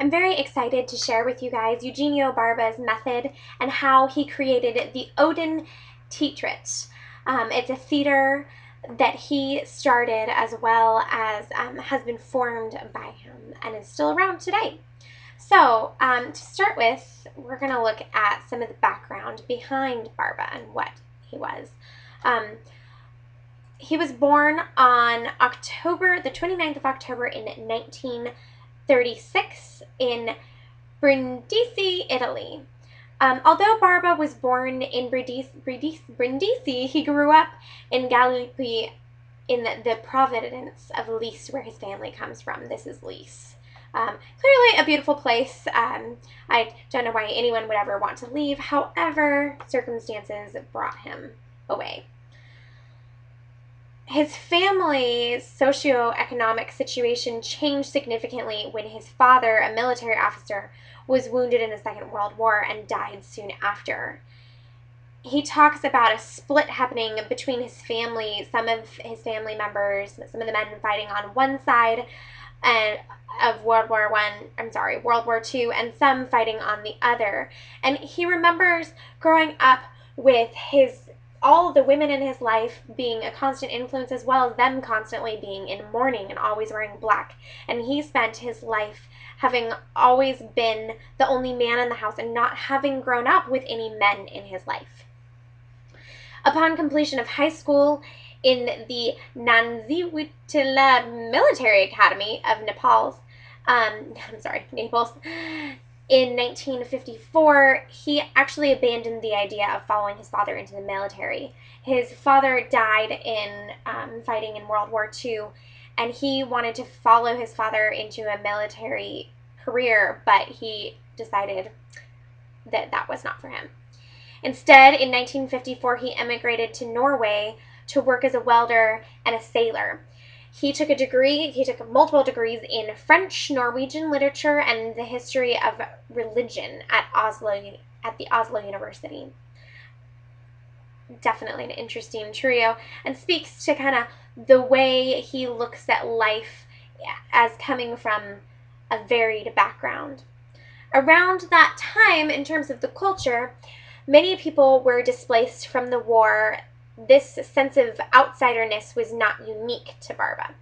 I'm very excited to share with you guys Eugenio Barba's method and how he created the Odin Teatret. It's a theater that he started as well as has been formed by him and is still around today. So, to start with, we're going to look at some of the background behind Barba and what he was. He was born on the 29th of October in 1936 in Brindisi, Italy. Although Barba was born in Brindisi, he grew up in Gallipoli in the province of Lis, where his family comes from. This is Lis. Clearly a beautiful place. I don't know why anyone would ever want to leave. However, circumstances brought him away. His family's socioeconomic situation changed significantly when his father, a military officer, was wounded in the Second World War and died soon after. He talks about a split happening between his family, some of his family members, some of the men fighting on one side of World War II, and some fighting on the other. And he remembers growing up with all the women in his life being a constant influence, as well as them constantly being in mourning and always wearing black. And he spent his life having always been the only man in the house and not having grown up with any men in his life. Upon completion of high school in the Nanziwitila Military Academy of Naples, in 1954, he actually abandoned the idea of following his father into the military. His father died in fighting in World War II, and he wanted to follow his father into a military career, but he decided that that was not for him. Instead, in 1954, he emigrated to Norway to work as a welder and a sailor. He took multiple degrees in French, Norwegian literature, and the history of religion at the Oslo University. Definitely an interesting trio, and speaks to kind of the way he looks at life as coming from a varied background. Around that time, in terms of the culture, many people were displaced from the war. This sense of outsiderness was not unique to Barba.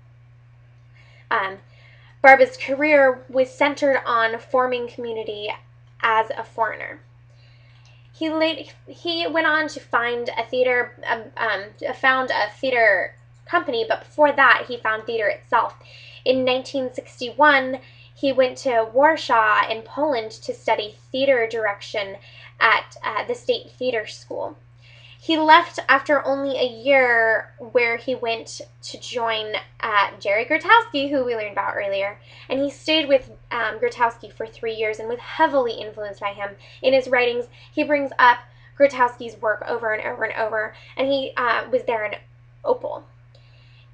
Barba's career was centered on forming community as a foreigner. He went on to found a theater company, but before that, he found theater itself. In 1961, he went to Warsaw in Poland to study theater direction at the State Theater School. He left after only a year, where he went to join Jerry Grotowski, who we learned about earlier, and he stayed with Grotowski for 3 years and was heavily influenced by him. In his writings, he brings up Grotowski's work over and over and over, and he was there in Opal.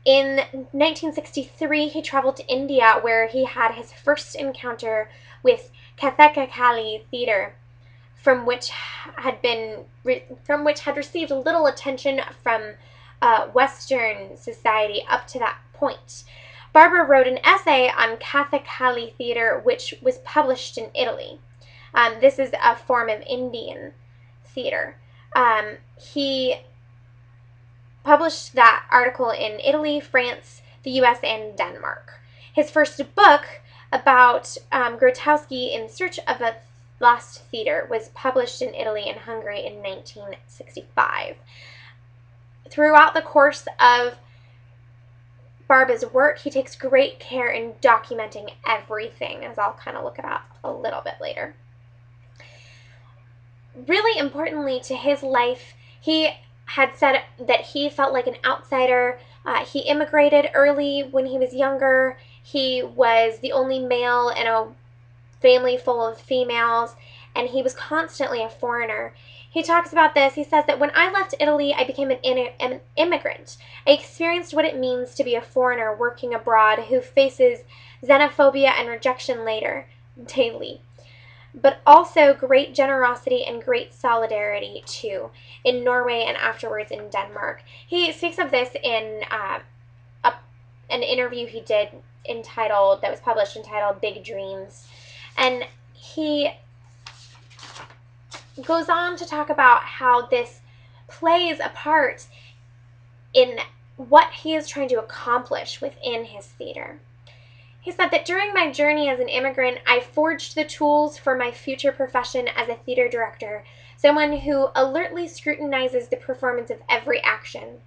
In 1963, he traveled to India, where he had his first encounter with Kathakali theater, from which had received little attention from Western society up to that point. Barba wrote an essay on Kathakali theater, which was published in Italy. This is a form of Indian theater. He published that article in Italy, France, the U.S., and Denmark. His first book about Grotowski in Search of a Lost Theater was published in Italy and Hungary in 1965. Throughout the course of Barba's work, he takes great care in documenting everything, as I'll kind of look about a little bit later. Really importantly to his life, he had said that he felt like an outsider. He immigrated early when he was younger. He was the only male in a family full of females, and he was constantly a foreigner. He talks about this. He says that when I left Italy, I became an immigrant. I experienced what it means to be a foreigner working abroad who faces xenophobia and rejection daily. But also great generosity and great solidarity, too, in Norway and afterwards in Denmark. He speaks of this in an interview he did that was published entitled Big Dreams. And he goes on to talk about how this plays a part in what he is trying to accomplish within his theater. He said that during my journey as an immigrant, I forged the tools for my future profession as a theater director, someone who alertly scrutinizes the performance of every action.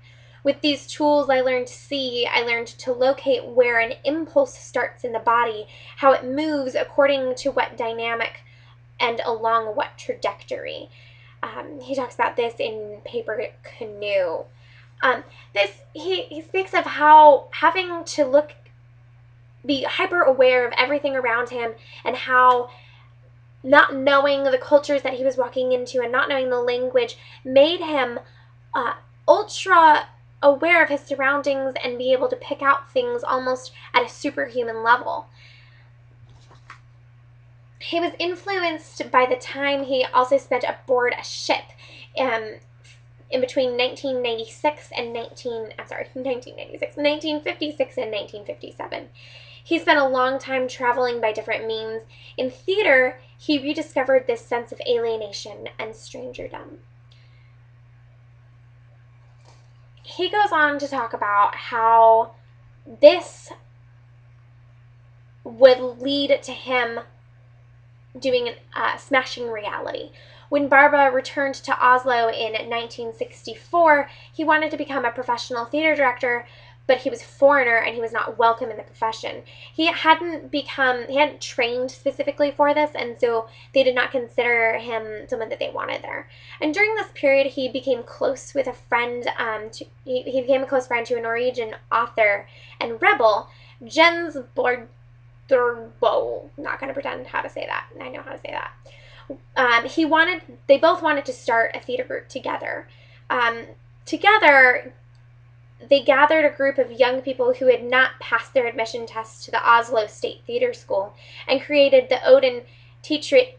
With these tools, I learned to locate where an impulse starts in the body, how it moves according to what dynamic and along what trajectory. He talks about this in Paper Canoe. He speaks of how having to be hyper aware of everything around him, and how not knowing the cultures that he was walking into and not knowing the language made him ultra aware of his surroundings and be able to pick out things almost at a superhuman level. He was influenced by the time he also spent aboard a ship in between 1956 and 1956 and 1957. He spent a long time traveling by different means. In theater, he rediscovered this sense of alienation and strangerdom. He goes on to talk about how this would lead to him doing Smashing Reality. When Barba returned to Oslo in 1964, he wanted to become a professional theater director, but he was a foreigner and he was not welcome in the profession. He hadn't trained specifically for this, and so they did not consider him someone that they wanted there. And during this period, he became close with a friend. He became a close friend to a Norwegian author and rebel, Jens Borg. Not going to pretend how to say that. I know how to say that. They both wanted to start a theater group together. Together, they gathered a group of young people who had not passed their admission test to the Oslo State Theater School and created the Odin Teatret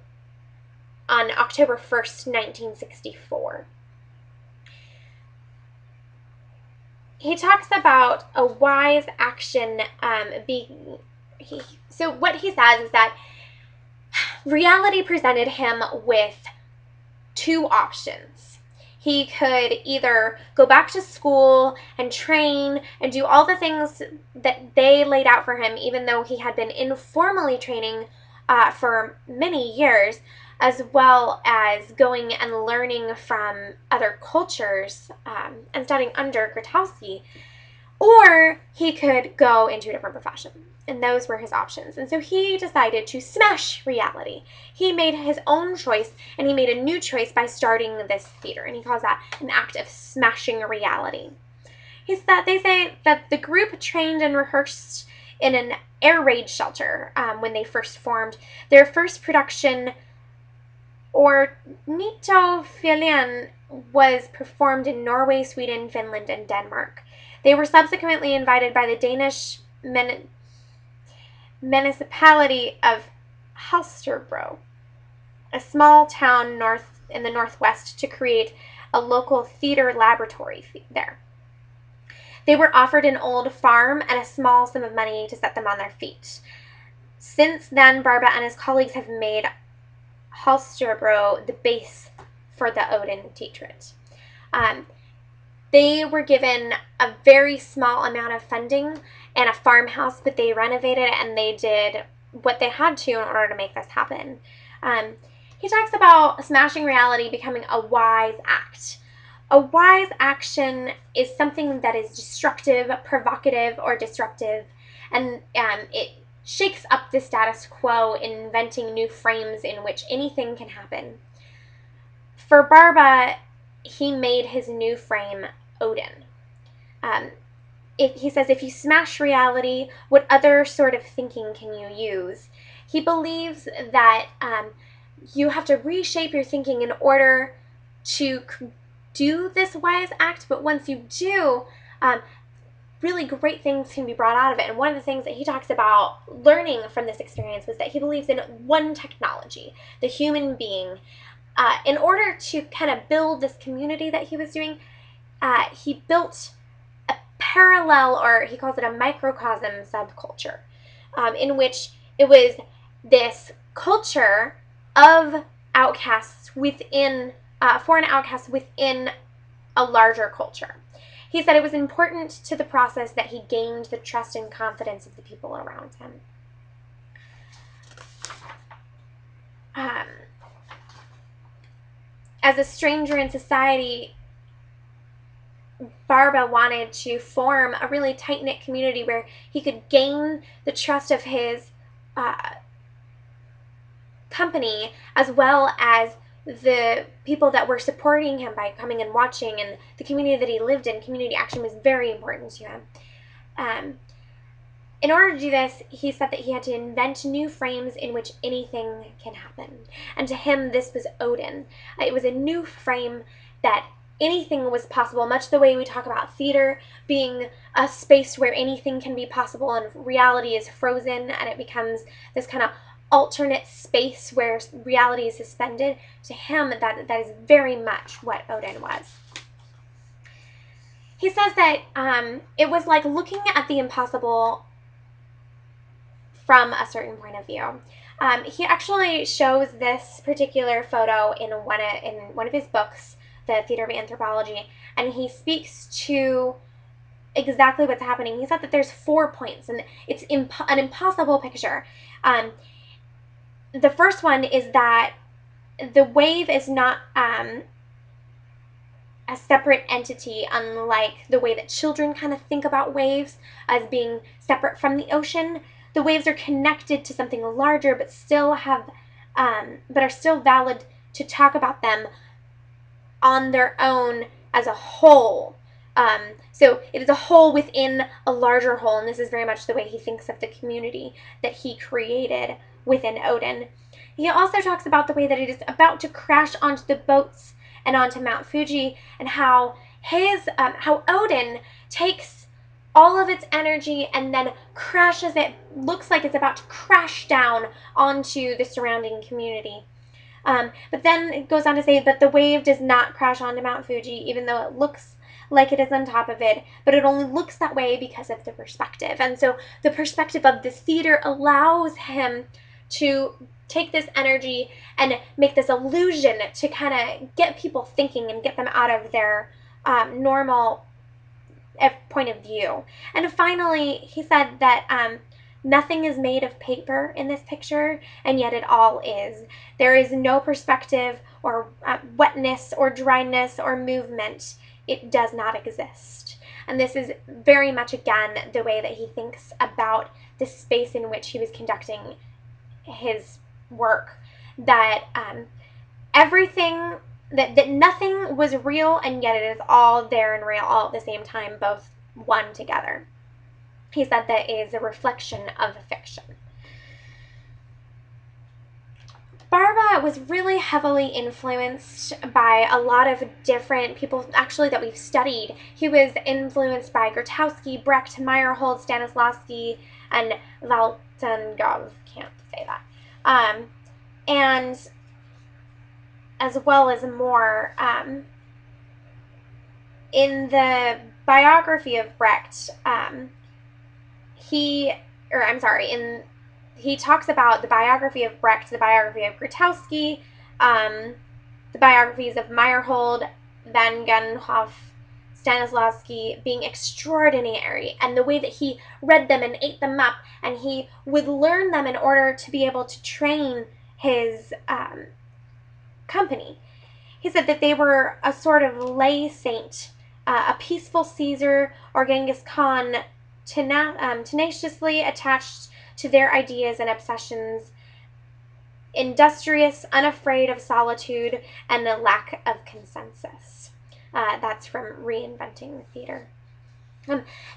on October 1st, 1964. He talks about a wise action so what he says is that reality presented him with two options. He could either go back to school and train and do all the things that they laid out for him, even though he had been informally training for many years, as well as going and learning from other cultures and studying under Grotowski, or he could go into a different profession. And those were his options. And so he decided to smash reality. He made his own choice, and he made a new choice by starting this theater. And he calls that an act of smashing reality. They say that the group trained and rehearsed in an air raid shelter when they first formed. Their first production, Ornitofilien, was performed in Norway, Sweden, Finland, and Denmark. They were subsequently invited by the Danish municipality of Halsterbro, a small town in the northwest, to create a local theater laboratory there. They were offered an old farm and a small sum of money to set them on their feet. Since then, Barba and his colleagues have made Halsterbro the base for the Odin Teatret. They were given a very small amount of funding and a farmhouse, but they renovated it and they did what they had to in order to make this happen. He talks about smashing reality becoming a wise act. A wise action is something that is destructive, provocative, or disruptive, and it shakes up the status quo, inventing new frames in which anything can happen. For Barba, he made his new frame Odin. He says, if you smash reality, what other sort of thinking can you use? He believes that you have to reshape your thinking in order to do this wise act, but once you do, really great things can be brought out of it. And one of the things that he talks about learning from this experience was that he believes in one technology, the human being. In order to kind of build this community that he was doing, he built a parallel, or he calls it a microcosm subculture, in which it was this culture of outcasts within, foreign outcasts within a larger culture. He said it was important to the process that he gained the trust and confidence of the people around him. As a stranger in society, Barba wanted to form a really tight-knit community where he could gain the trust of his company, as well as the people that were supporting him by coming and watching, and the community that he lived in. Community action was very important to him. In order to do this, he said that he had to invent new frames in which anything can happen. And to him, this was Odin. It was a new frame that anything was possible, much the way we talk about theater being a space where anything can be possible and reality is frozen and it becomes this kind of alternate space where reality is suspended. To him, that is very much what Odin was. He says that it was like looking at the impossible from a certain point of view. He actually shows this particular photo in one of his books, The Theater of Anthropology, and he speaks to exactly what's happening. He said that there's 4 points, and it's an impossible picture. The first one is that the wave is not a separate entity, unlike the way that children kind of think about waves as being separate from the ocean. The waves are connected to something larger, but still are still valid to talk about them on their own as a whole. So it is a whole within a larger whole, and this is very much the way he thinks of the community that he created within Odin. He also talks about the way that it is about to crash onto the boats and onto Mount Fuji, and how Odin takes all of its energy and then crashes it, looks like it's about to crash down onto the surrounding community. But then it goes on to say that the wave does not crash onto Mount Fuji, even though it looks like it is on top of it, but it only looks that way because of the perspective. And so the perspective of this theater allows him to take this energy and make this illusion to kind of get people thinking and get them out of their normal point of view. And finally, he said that nothing is made of paper in this picture, and yet it all is. There is no perspective or wetness or dryness or movement. It does not exist. And this is very much, again, the way that he thinks about the space in which he was conducting his work. That everything, that nothing was real, and yet it is all there and real all at the same time, both one together. He said that is a reflection of fiction. Barba was really heavily influenced by a lot of different people, actually, that we've studied. He was influenced by Grotowski, Brecht, Meyerhold, Stanislavski, and Valtangov. Can't say that. And as well as more. In the biography of Brecht, he talks about the biography of Brecht, the biography of Grotowski, the biographies of Meyerhold, Van Gunhoff, Stanislavski being extraordinary, and the way that he read them and ate them up, and he would learn them in order to be able to train his company. He said that they were a sort of lay saint, a peaceful Caesar or Genghis Khan, tenaciously attached to their ideas and obsessions, industrious, unafraid of solitude, and a lack of consensus. That's from Reinventing the Theater.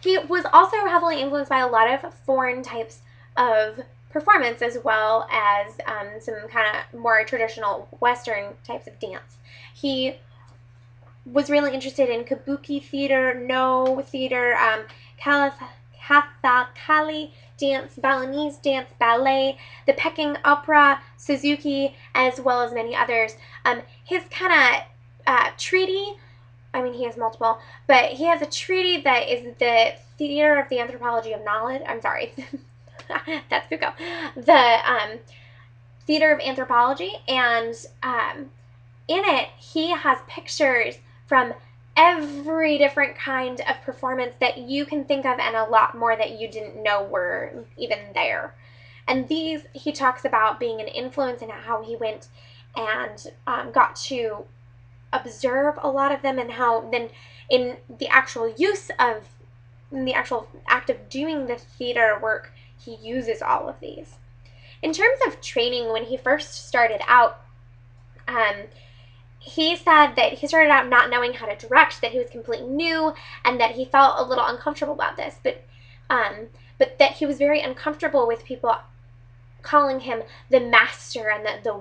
He was also heavily influenced by a lot of foreign types of performance, as well as some kind of more traditional Western types of dance. He was really interested in kabuki theater, no theater, Kathakali dance, Balinese dance, ballet, the Peking opera, Suzuki, as well as many others. His kind of treaty, he has multiple, but he has a treaty that is the Theater of the Anthropology of Knowledge. I'm sorry. That's Foucault. The Theater of Anthropology, and in it, he has pictures from every different kind of performance that you can think of, and a lot more that you didn't know were even there. And these, he talks about being an influence and how he went and got to observe a lot of them, and how then in the actual in the actual act of doing the theater work, he uses all of these. In terms of training, when he first started out, he said that he started out not knowing how to direct, that he was completely new, and that he felt a little uncomfortable about this, but that he was very uncomfortable with people calling him the master, and the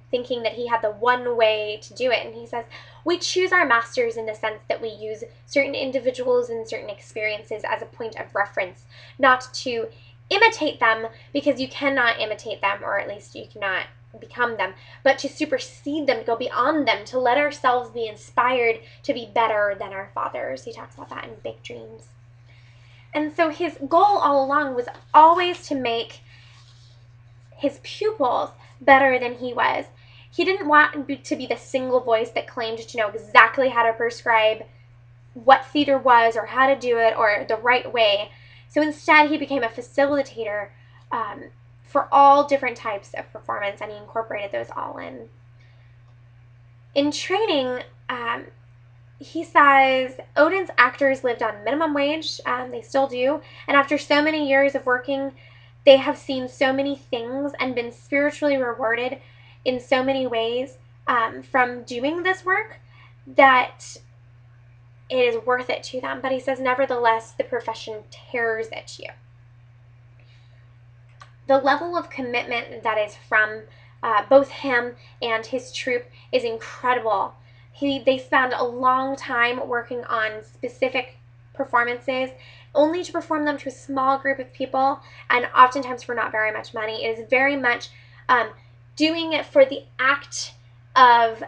thinking that he had the one way to do it. And he says, we choose our masters in the sense that we use certain individuals and certain experiences as a point of reference, not to imitate them, because you cannot imitate them, or at least you cannot become them, but to supersede them, to go beyond them, to let ourselves be inspired to be better than our fathers. He talks about that in Big Dreams. And so his goal all along was always to make his pupils better than he was. He didn't want to be the single voice that claimed to know exactly how to prescribe what theater was, or how to do it, or the right way. So instead, he became a facilitator for all different types of performance, and he incorporated those all in. In training, he says Odin's actors lived on minimum wage. They still do. And after so many years of working, they have seen so many things and been spiritually rewarded in so many ways from doing this work, that it is worth it to them. But he says, nevertheless, the profession tears at you. The level of commitment that is from both him and his troupe is incredible. They spend a long time working on specific performances, only to perform them to a small group of people, and oftentimes for not very much money. It is very much doing it for the act of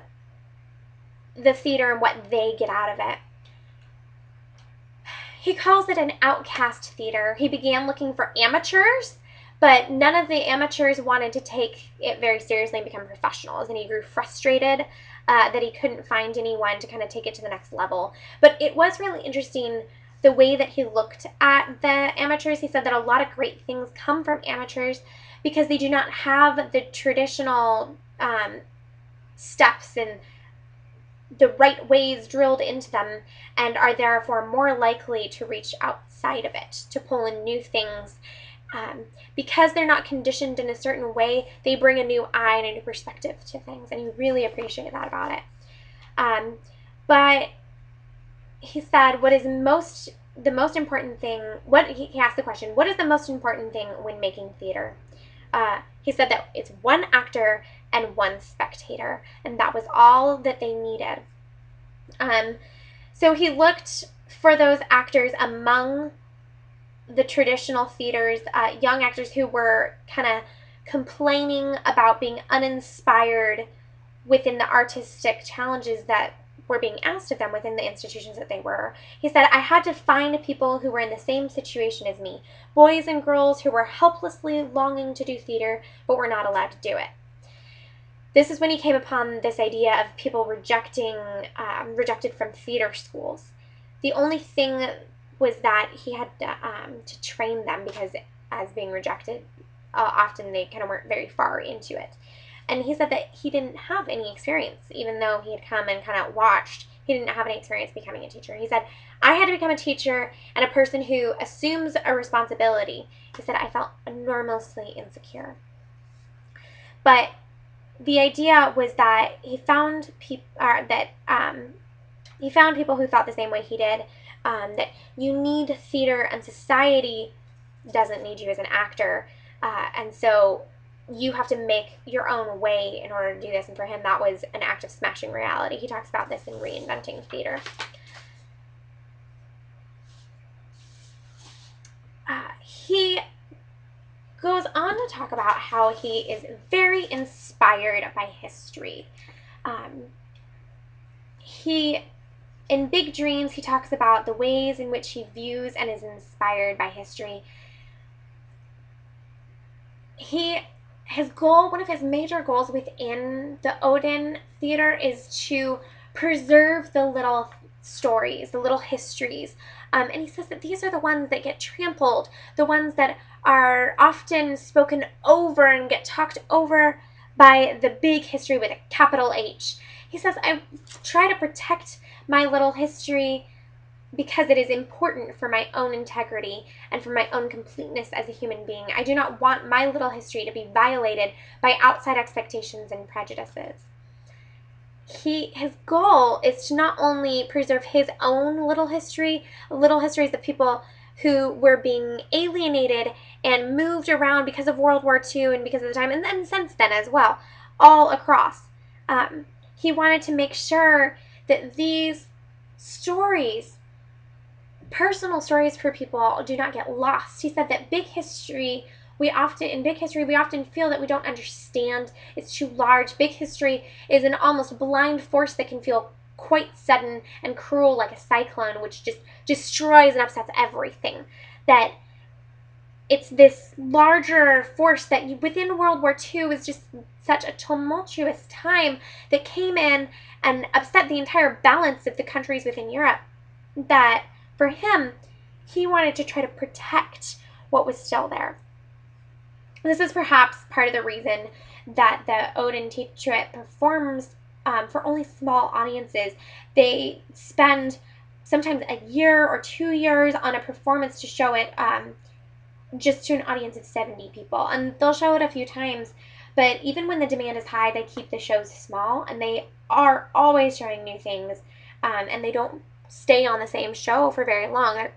the theater and what they get out of it. He calls it an outcast theater. He began looking for amateurs, but none of the amateurs wanted to take it very seriously and become professionals, and he grew frustrated that he couldn't find anyone to kind of take it to the next level. But it was really interesting the way that he looked at the amateurs. He said that a lot of great things come from amateurs because they do not have the traditional steps and the right ways drilled into them, and are therefore more likely to reach outside of it, to pull in new things. Because they're not conditioned in a certain way, they bring a new eye and a new perspective to things, and you really appreciate that about it. But he said, what is the most important thing, he asked the question, what is the most important thing when making theater? He said that it's one actor and one spectator, and that was all that they needed. So he looked for those actors among the traditional theaters, young actors who were kind of complaining about being uninspired within the artistic challenges that were being asked of them within the institutions that they were. He said, I had to find people who were in the same situation as me, boys and girls who were helplessly longing to do theater but were not allowed to do it. This is when he came upon this idea of people rejected from theater schools. The only thing was that he had to train them, because as being rejected, often they kind of weren't very far into it. And he said that he didn't have any experience, even though he had come and kind of watched. He didn't have any experience becoming a teacher. He said, I had to become a teacher and a person who assumes a responsibility. He said, I felt enormously insecure. But the idea was that he found people who thought the same way he did, that you need theater and society doesn't need you as an actor, and so you have to make your own way in order to do this. And for him, that was an act of smashing reality. He talks about this in Reinventing Theater. He goes on to talk about how he is very inspired by history. In Big Dreams, he talks about the ways in which he views and is inspired by history. his goal, one of his major goals within the Odin Theater, is to preserve the little stories, the little histories. And he says that these are the ones that get trampled, the ones that are often spoken over and get talked over by the big history with a capital H. He says, I try to protect my little history because it is important for my own integrity and for my own completeness as a human being. I do not want my little history to be violated by outside expectations and prejudices. His goal is to not only preserve his own little histories of people who were being alienated and moved around because of World War II and because of the time, and then since then as well, all across. He wanted to make sure that these stories, personal stories for people, do not get lost. He said that in big history, we often feel that we don't understand. It's too large. Big history is an almost blind force that can feel quite sudden and cruel, like a cyclone, which just destroys and upsets everything. That it's this larger force that within World War II is just such a tumultuous time that came in and upset the entire balance of the countries within Europe, that for him, he wanted to try to protect what was still there. This is perhaps part of the reason that the Odin Teatret performs for only small audiences. They spend sometimes a year or 2 years on a performance to show it just to an audience of 70 people. And they'll show it a few times, but even when the demand is high, they keep the shows small, and they are always showing new things, and they don't stay on the same show for very long. They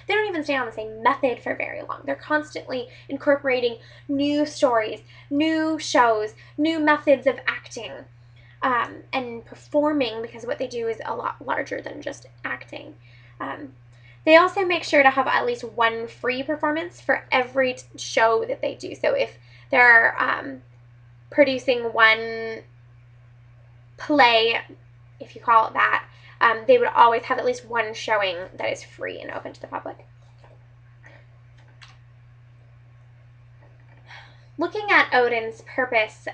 don't even stay on the same method for very long. They're constantly incorporating new stories, new shows, new methods of acting, and performing, because what they do is a lot larger than just acting. They also make sure to have at least one free performance for every show that they do. So if they're producing one play, if you call it that, they would always have at least one showing that is free and open to the public. Looking at Odin's purpose,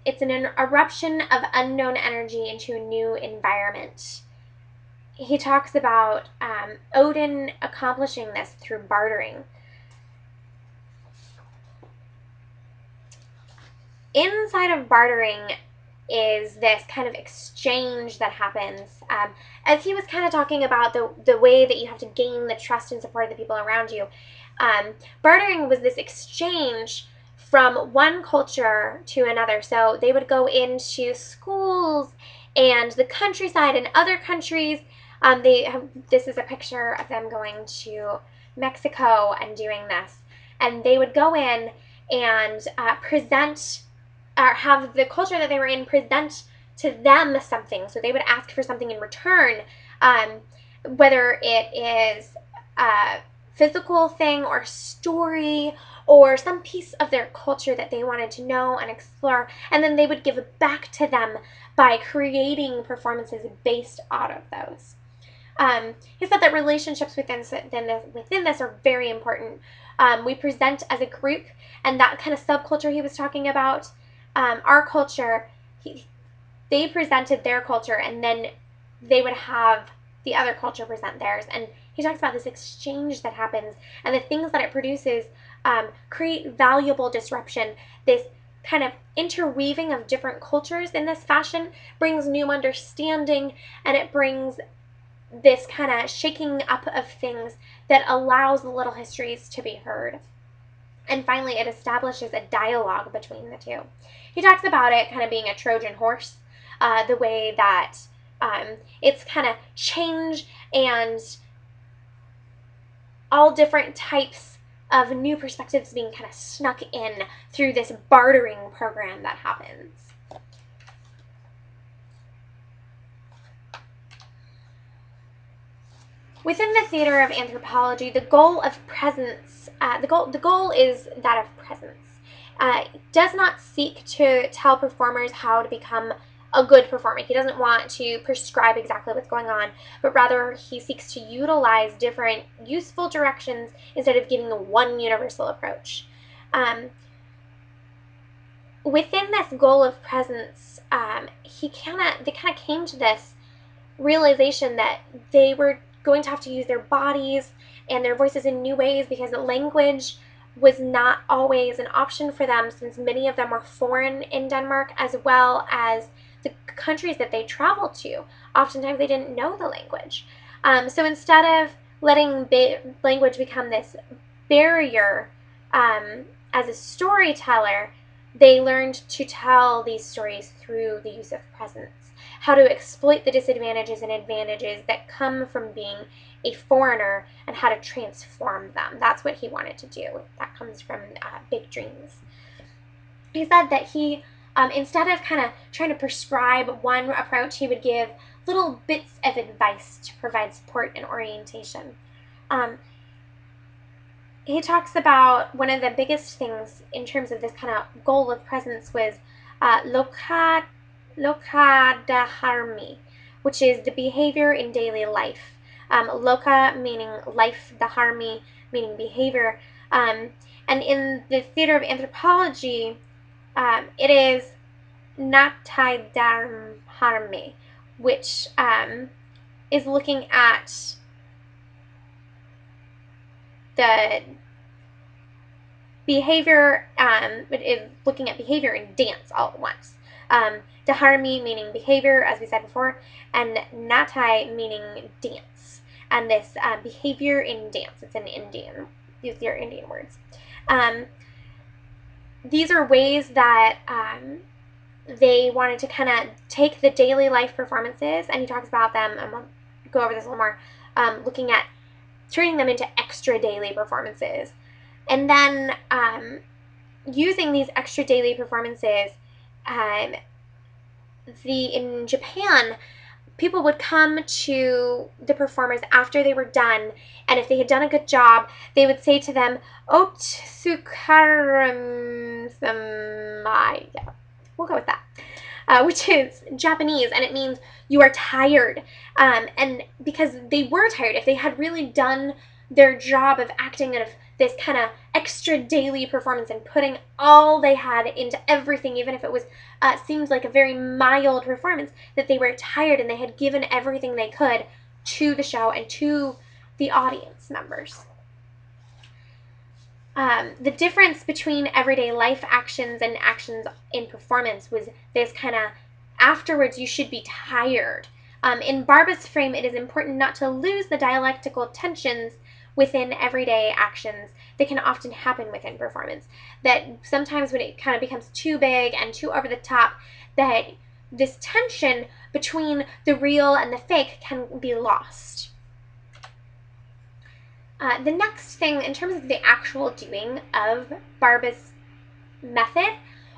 it's an eruption of unknown energy into a new environment. He talks about Odin accomplishing this through bartering. Inside of bartering is this kind of exchange that happens. As he was kind of talking about the way that you have to gain the trust and support of the people around you, bartering was this exchange from one culture to another. So they would go into schools and the countryside in other countries. This is a picture of them going to Mexico and doing this. And they would go in and present, or have the culture that they were in present to them something. So they would ask for something in return, whether it is a physical thing or story or some piece of their culture that they wanted to know and explore, and then they would give it back to them by creating performances based out of those. He said that relationships within this are very important. We present as a group, and that kind of subculture he was talking about, our culture, they presented their culture, and then they would have the other culture present theirs. And he talks about this exchange that happens, and the things that it produces create valuable disruption. This kind of interweaving of different cultures in this fashion brings new understanding, and it brings this kind of shaking up of things that allows the little histories to be heard. And finally, it establishes a dialogue between the two. He talks about it kind of being a Trojan horse, the way that it's kind of change and all different types of new perspectives being kind of snuck in through this bartering program that happens. Within the theater of anthropology, the goal of presence, the goal is that of presence. It does not seek to tell performers how to become a good performer. He doesn't want to prescribe exactly what's going on, but rather he seeks to utilize different useful directions instead of giving one universal approach. within this goal of presence, they kind of came to this realization that they were going to have to use their bodies and their voices in new ways, because language was not always an option for them, since many of them were foreign in Denmark, as well as the countries that they traveled to. Oftentimes they didn't know the language. So instead of letting language become this barrier, as a storyteller, they learned to tell these stories through the use of presence, how to exploit the disadvantages and advantages that come from being a foreigner, and how to transform them. That's what he wanted to do. That comes from Big Dreams. He said that he, instead of kind of trying to prescribe one approach, he would give little bits of advice to provide support and orientation. He talks about one of the biggest things in terms of this kind of goal of presence was lokadharmi, which is the behavior in daily life. Loka meaning life, dharmi meaning behavior. And in the theater of anthropology, it is natidharmi, which is looking at the behavior, it is looking at behavior in dance all at once. Dharmi meaning behavior, as we said before, and natai meaning dance. And this behavior in dance, it's in Indian. These are Indian words. These are ways that they wanted to kind of take the daily life performances, and he talks about them, and we'll go over this a little more, looking at turning them into extra daily performances. And then using these extra daily performances, in Japan, people would come to the performers after they were done, and if they had done a good job, they would say to them, Otsukaram samaya. We'll go with that. Which is Japanese, and it means you are tired. And because they were tired, if they had really done their job of acting of this kind of extra daily performance and putting all they had into everything, even if it was seemed like a very mild performance, that they were tired and they had given everything they could to the show and to the audience members. The difference between everyday life actions and actions in performance was this kind of, afterwards you should be tired. In Barba's frame, it is important not to lose the dialectical tensions within everyday actions that can often happen within performance. That sometimes when it kind of becomes too big and too over the top, that this tension between the real and the fake can be lost. The next thing, in terms of the actual doing of Barba's method,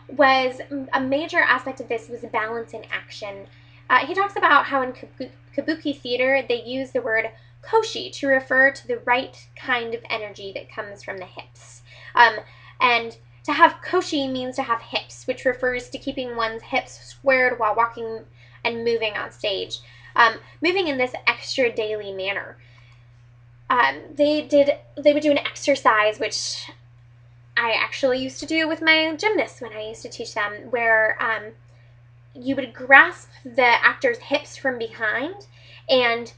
was a major aspect of this was balance in action. He talks about how in kabuki theater they use the word koshi to refer to the right kind of energy that comes from the hips. And to have koshi means to have hips, which refers to keeping one's hips squared while walking and moving on stage, moving in this extra daily manner. They would do an exercise, which I actually used to do with my gymnasts when I used to teach them, where you would grasp the actor's hips from behind, and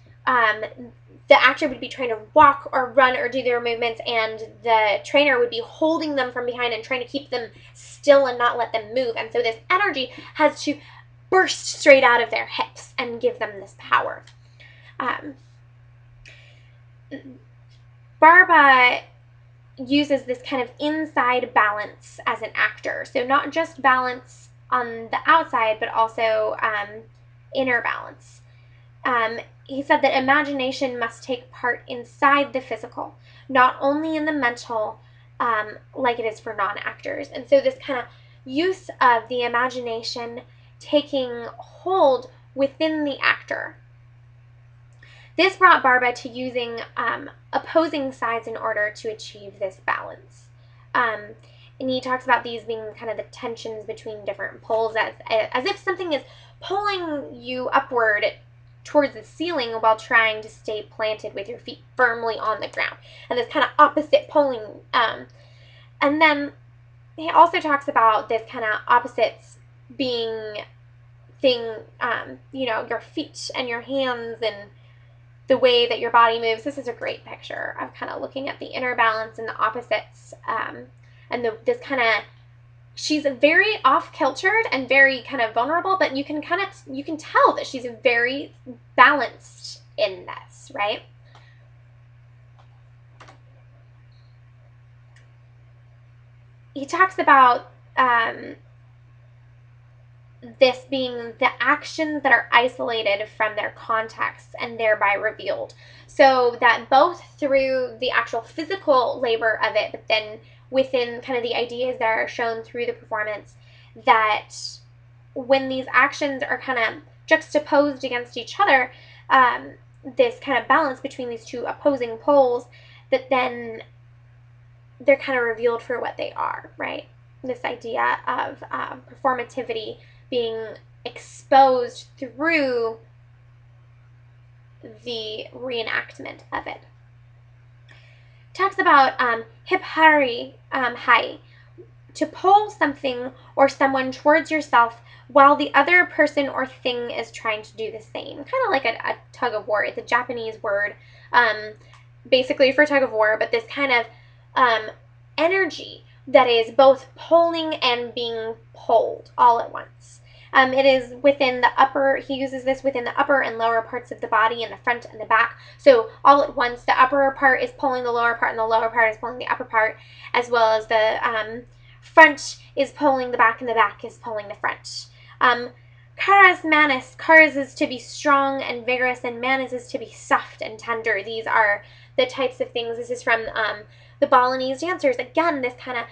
the actor would be trying to walk or run or do their movements, and the trainer would be holding them from behind and trying to keep them still and not let them move. And so this energy has to burst straight out of their hips and give them this power. Barba uses this kind of inside balance as an actor. So not just balance on the outside, but also inner balance. He said that imagination must take part inside the physical, not only in the mental, like it is for non-actors. And so this kind of use of the imagination taking hold within the actor. This brought Barba to using opposing sides in order to achieve this balance. And he talks about these being kind of the tensions between different poles, as if something is pulling you upward towards the ceiling while trying to stay planted with your feet firmly on the ground. And this kind of opposite pulling. And then he also talks about this kind of opposites being thing, your feet and your hands and the way that your body moves. This is a great picture of kind of looking at the inner balance and the opposites, and this kind of, she's very off-kiltered and very kind of vulnerable, but you can tell that she's very balanced in this, right? He talks about this being the actions that are isolated from their context and thereby revealed. So that both through the actual physical labor of it, but then within kind of the ideas that are shown through the performance, that when these actions are kind of juxtaposed against each other, this kind of balance between these two opposing poles, that then they're kind of revealed for what they are, right? This idea of performativity being exposed through the reenactment of it. Talks about hiphari hai, to pull something or someone towards yourself while the other person or thing is trying to do the same. Kind of like a tug of war. It's a Japanese word, basically for tug of war, but this kind of energy that is both pulling and being pulled all at once. It is within the upper, he uses this within the upper and lower parts of the body, in the front and the back. So all at once, the upper part is pulling the lower part, and the lower part is pulling the upper part, as well as the front is pulling the back, and the back is pulling the front. Karas manis, karas is to be strong and vigorous, and manis is to be soft and tender. These are the types of things. This is from the Balinese dancers. Again, this kind of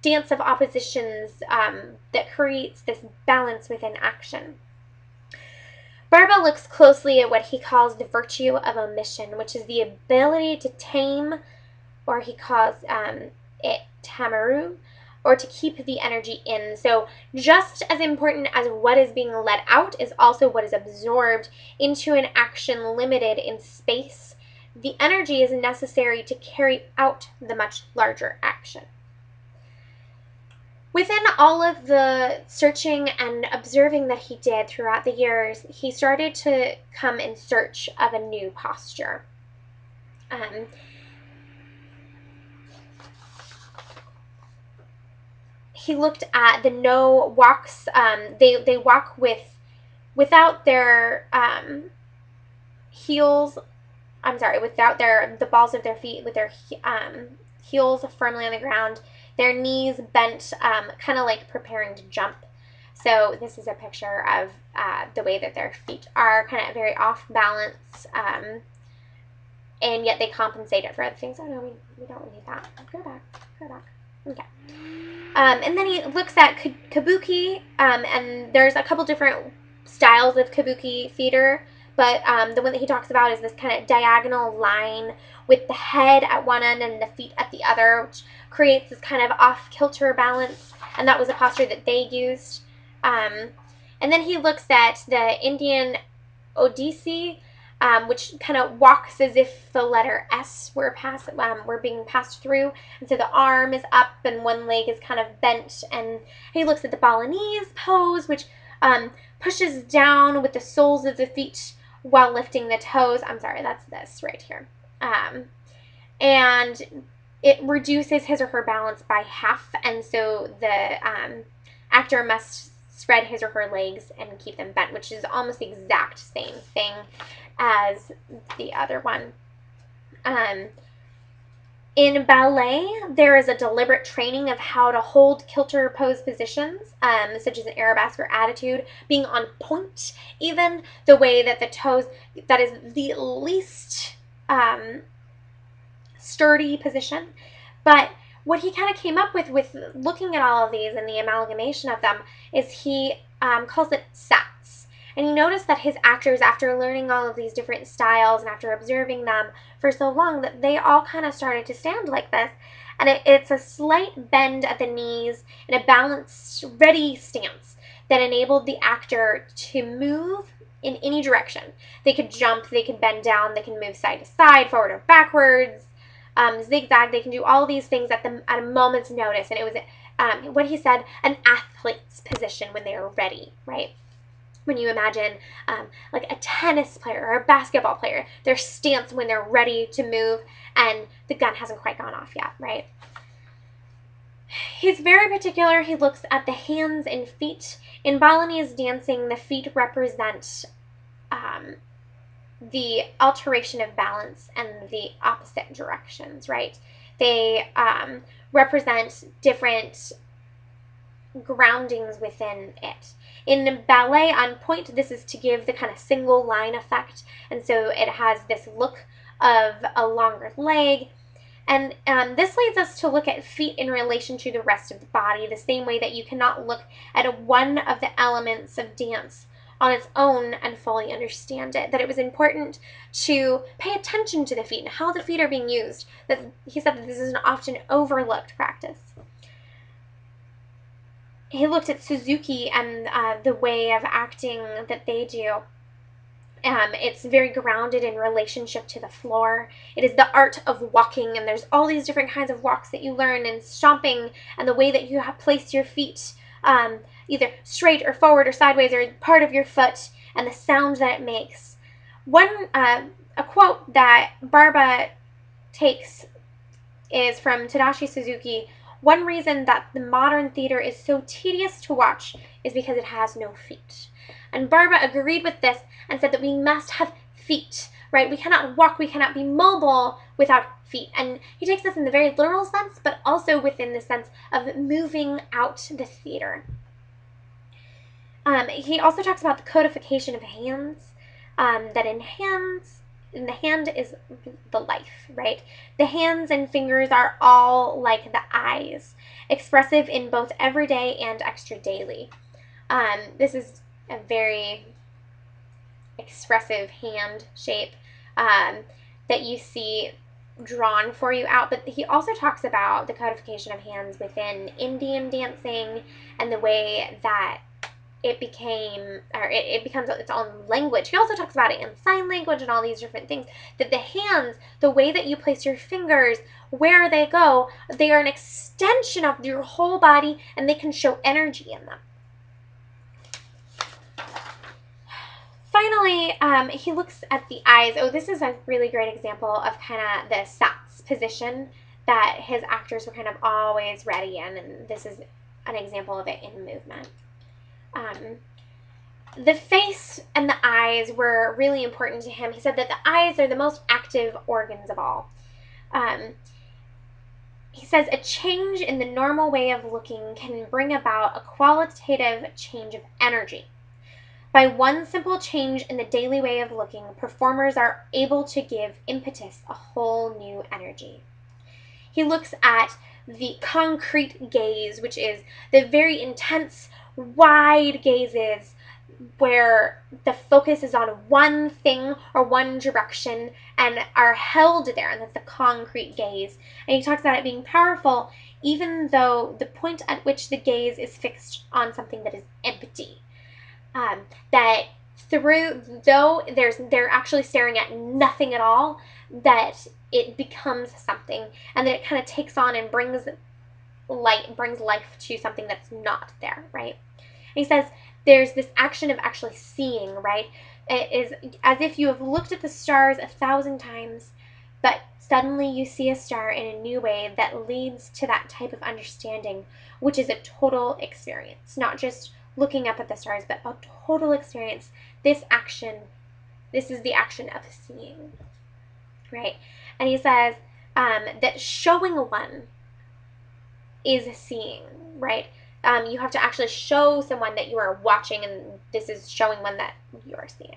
dance of oppositions that creates this balance within action. Barba looks closely at what he calls the virtue of omission, which is the ability to tame, or he calls it tamaru, or to keep the energy in. So just as important as what is being let out is also what is absorbed into an action limited in space. The energy is necessary to carry out the much larger action. Within all of the searching and observing that he did throughout the years, he started to come in search of a new posture. He looked at the no walks. They walk without their heels. I'm sorry, without the balls of their feet, with their heels firmly on the ground, their knees bent, kind of like preparing to jump. So this is a picture of the way that their feet are kind of very off balance, and yet they compensate it for other things. Oh no, we don't need that. Go back. Okay. And then he looks at kabuki, and there's a couple different styles of kabuki theater. But the one that he talks about is this kind of diagonal line with the head at one end and the feet at the other, which creates this kind of off-kilter balance. And that was a posture that they used. And then he looks at the Indian Odissi, which kind of walks as if the letter S were being passed through. And so the arm is up and one leg is kind of bent. And he looks at the Balinese pose, which pushes down with the soles of the feet while lifting the toes. I'm sorry, that's this right here. And it reduces his or her balance by half, and so the actor must spread his or her legs and keep them bent, which is almost the exact same thing as the other one. In ballet, there is a deliberate training of how to hold kilter pose positions, such as an arabesque or attitude, being on point, even the way that the toes, that is the least sturdy position. But what he kind of came up with looking at all of these and the amalgamation of them is he calls it sats. And he noticed that his actors, after learning all of these different styles and after observing them for so long, that they all kind of started to stand like this. And it's a slight bend at the knees and a balanced, ready stance that enabled the actor to move in any direction. They could jump, they could bend down, they can move side to side, forward or backwards, zigzag. They can do all these things at a moment's notice. And it was what he said, an athlete's position when they are ready, right? When you imagine like a tennis player or a basketball player, their stance when they're ready to move and the gun hasn't quite gone off yet, right? He's very particular. He looks at the hands and feet. In Balinese dancing, the feet represent the alteration of balance and the opposite directions, right? They represent different groundings within it. In ballet on point, this is to give the kind of single line effect, and so it has this look of a longer leg. And this leads us to look at feet in relation to the rest of the body, the same way that you cannot look at one of the elements of dance on its own and fully understand it. That it was important to pay attention to the feet and how the feet are being used. That he said that this is an often overlooked practice. He looked at Suzuki and the way of acting that they do. It's very grounded in relationship to the floor. It is the art of walking, and there's all these different kinds of walks that you learn, and stomping, and the way that you have placed your feet either straight or forward or sideways or part of your foot, and the sound that it makes. A quote that Barba takes is from Tadashi Suzuki. One reason that the modern theater is so tedious to watch is because it has no feet. And Barba agreed with this and said that we must have feet, right? We cannot walk, we cannot be mobile without feet. And he takes this in the very literal sense, but also within the sense of moving out the theater. He also talks about the codification of hands, that in the hand is the life, right? The hands and fingers are all like the eyes, expressive in both everyday and extra daily. This is a very expressive hand shape that you see drawn for you out. But he also talks about the codification of hands within Indian dancing and the way that it becomes its own language. He also talks about it in sign language and all these different things. That the hands, the way that you place your fingers, where they go, they are an extension of your whole body, and they can show energy in them. Finally, he looks at the eyes. Oh, this is a really great example of kind of the Sats position that his actors were kind of always ready in, and this is an example of it in movement. The face and the eyes were really important to him. He said that the eyes are the most active organs of all. He says a change in the normal way of looking can bring about a qualitative change of energy. By one simple change in the daily way of looking, performers are able to give impetus a whole new energy. He looks at the concrete gaze, which is the very intense, wide gazes where the focus is on one thing or one direction and are held there, and that's the concrete gaze. And he talks about it being powerful even though the point at which the gaze is fixed on something that is empty. That though they're actually staring at nothing at all, that it becomes something, and that it kind of takes on and brings life to something that's not there, right? And he says there's this action of actually seeing, right? It is as if you have looked at the stars 1,000 times, but suddenly you see a star in a new way that leads to that type of understanding, which is a total experience, not just looking up at the stars, but a total experience. This is the action of seeing, right? And he says that showing one is seeing, right? You have to actually show someone that you are watching, and this is showing one that you are seeing.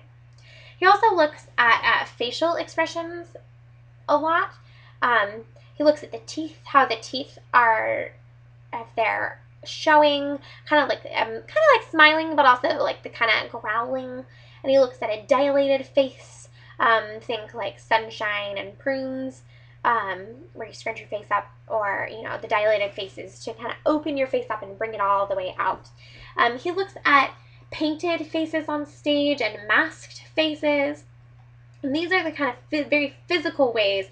He also looks at facial expressions a lot. He looks at the teeth, how the teeth are, if they're showing, kind of like smiling, but also like the kind of growling. And he looks at a dilated face, think like sunshine and prunes, where you scrunch your face up, or the dilated faces to kind of open your face up and bring it all the way out. He looks at painted faces on stage and masked faces, and these are the kind of very physical ways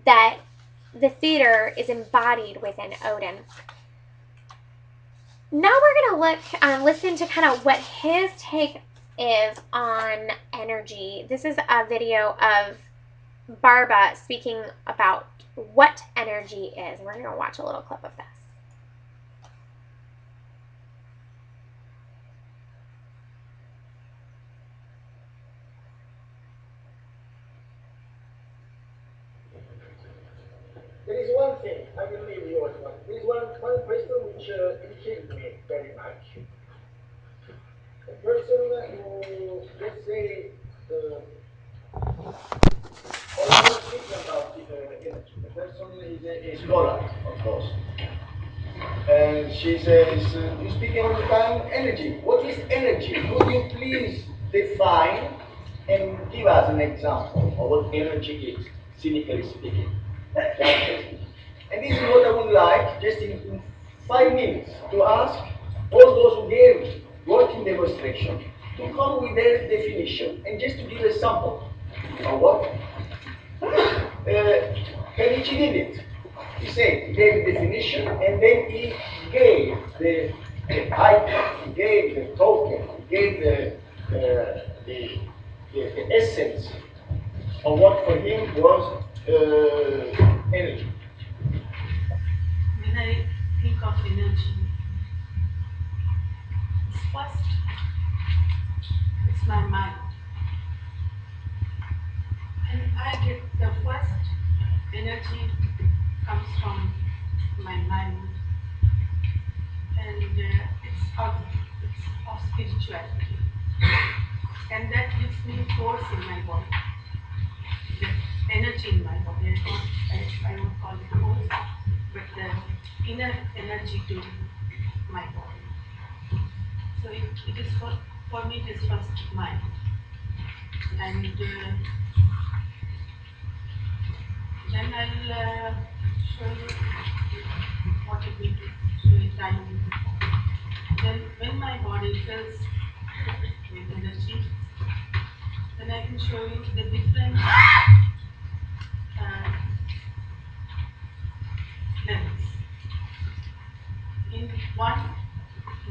that the theater is embodied within Odin. Now we're going to listen to kind of what his take is on energy. This is a video of Barba speaking about what energy is. We're going to watch a little clip of this. There is one thing, I will leave you with one. There is one question which intrigued me very much. A person who, let's say, always speaking about energy. The person is a scholar, of course. And she says, you speaking all the time energy. What is energy? Could you please define and give us an example of what energy is, cynically speaking? And this is what I would like, just in 5 minutes, to ask all those who gave working demonstration to come with their definition and just to give a sample of what Kenichi did it. He said, he gave the definition, and then he gave the icon, he gave the token, he gave the essence of what for him was energy. When I think of energy, first it's my mind. And I get the first energy comes from my mind, and it's of spirituality, and that gives me force in my body, the energy in my body. I won't call it force, but the inner energy to my body. So it is for me it is first mind, and then I'll show you what it means to show it time. Then when my body fills with energy, then I can show you the different levels in one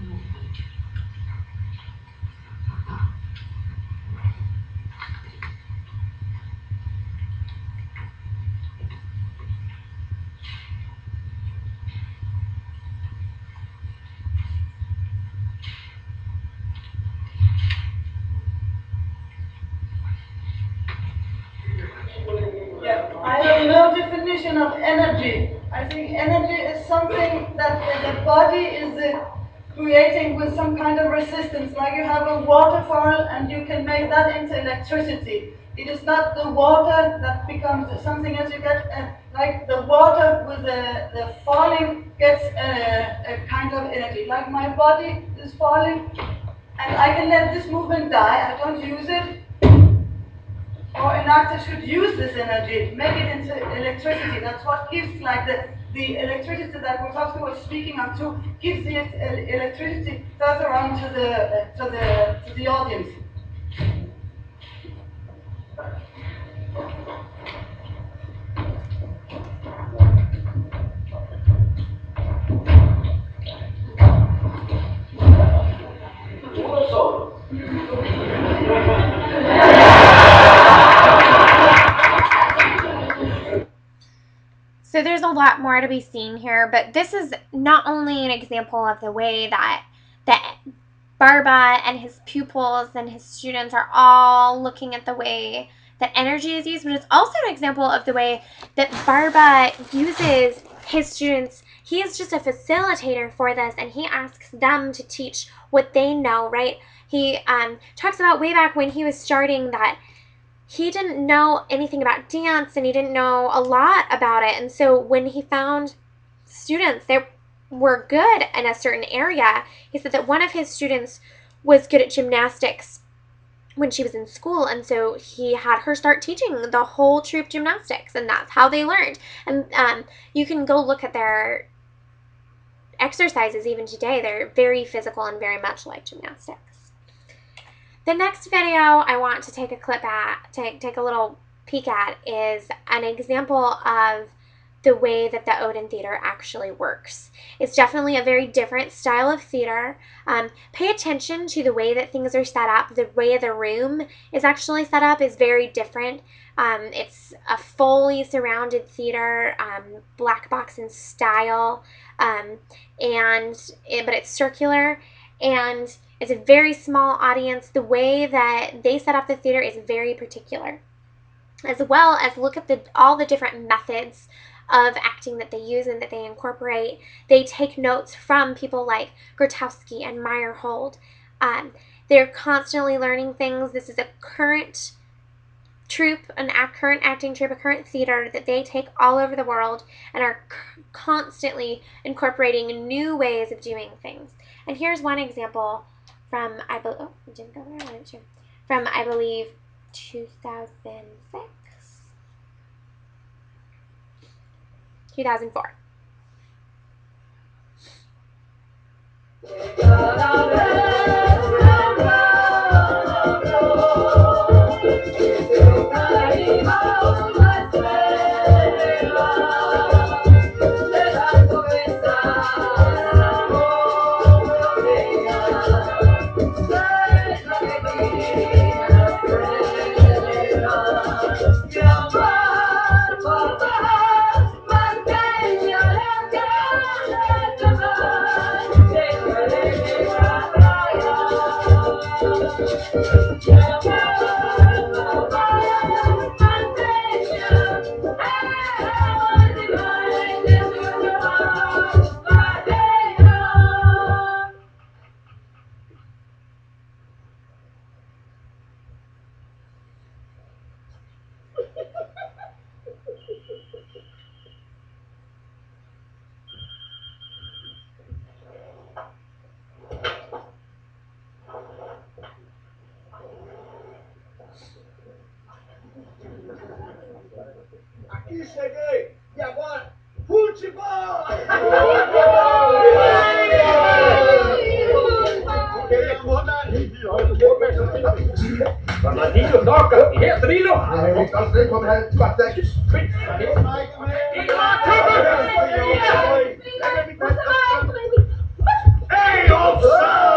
movement. Yeah, I have no definition of energy. I think energy is something that the body is creating with some kind of resistance, like you have a waterfall and you can make that into electricity. It is not the water that becomes something else. You get like the water with the falling gets a kind of energy. Like my body is falling, and I can let this movement die. I don't use it. Or an actor should use this energy, make it into electricity. That's what gives, like the electricity that Grotowski was speaking of too, gives the electricity further on to the audience. Uno solo. So there's a lot more to be seen here, but this is not only an example of the way that Barba and his pupils and his students are all looking at the way that energy is used, but it's also an example of the way that Barba uses his students. He is just a facilitator for this, and he asks them to teach what they know, right? He talks about way back when he was starting that he didn't know anything about dance, and he didn't know a lot about it. And so when he found students that were good in a certain area, he said that one of his students was good at gymnastics when she was in school, and so he had her start teaching the whole troop gymnastics, and that's how they learned. And you can go look at their exercises even today. They're very physical and very much like gymnastics. The next video I want to take a little peek at is an example of the way that the Odin Theater actually works. It's definitely a very different style of theater. Pay attention to the way that things are set up. The way the room is actually set up is very different. It's a fully surrounded theater, black box in style, but it's circular, and it's a very small audience. The way that they set up the theater is very particular, as well as look at all the different methods of acting that they use and that they incorporate. They take notes from people like Grotowski and Meyerhold. They're constantly learning things. This is a current troupe, current acting troupe, a current theater that they take all over the world and are constantly incorporating new ways of doing things. And here's one example from, I believe, 2006. 2004. Aqui cheguei! E agora, futebol! Fernandinho toca e retrilho. Como é que Hey, offside!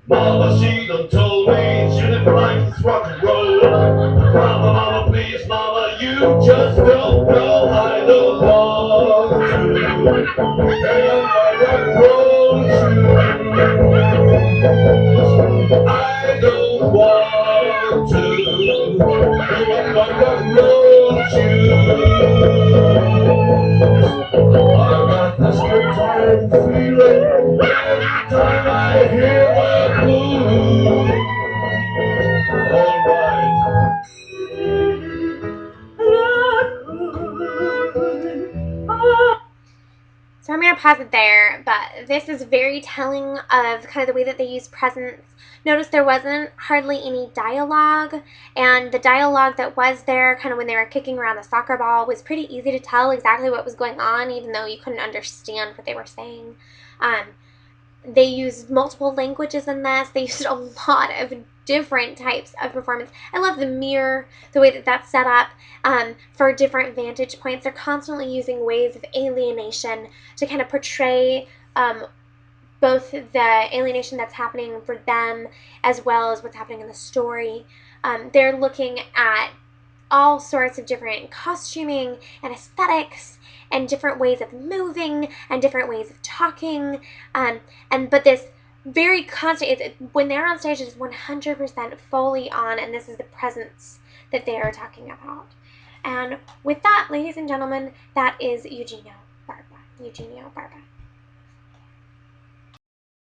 Mama, she done told me she didn't like this rock and roll. Mama, mama, please, mama, you just don't know I don't want to. Hang on my rock and roll shoes. I don't want to. Hang on my rock and roll shoes. I got this good time feeling every time I hear my to pause it there, but this is very telling of kind of the way that they use presents. Notice there wasn't hardly any dialogue, and the dialogue that was there, kind of when they were kicking around the soccer ball, was pretty easy to tell exactly what was going on, even though you couldn't understand what they were saying. They used multiple languages in this. They used a lot of different types of performance. I love the mirror, the way that that's set up for different vantage points. They're constantly using ways of alienation to kind of portray both the alienation that's happening for them as well as what's happening in the story. They're looking at all sorts of different costuming and aesthetics and different ways of moving and different ways of talking. But this very constant, when they're on stage, it's 100% fully on, and this is the presence that they are talking about. And with that, ladies and gentlemen, that is Eugenio Barba.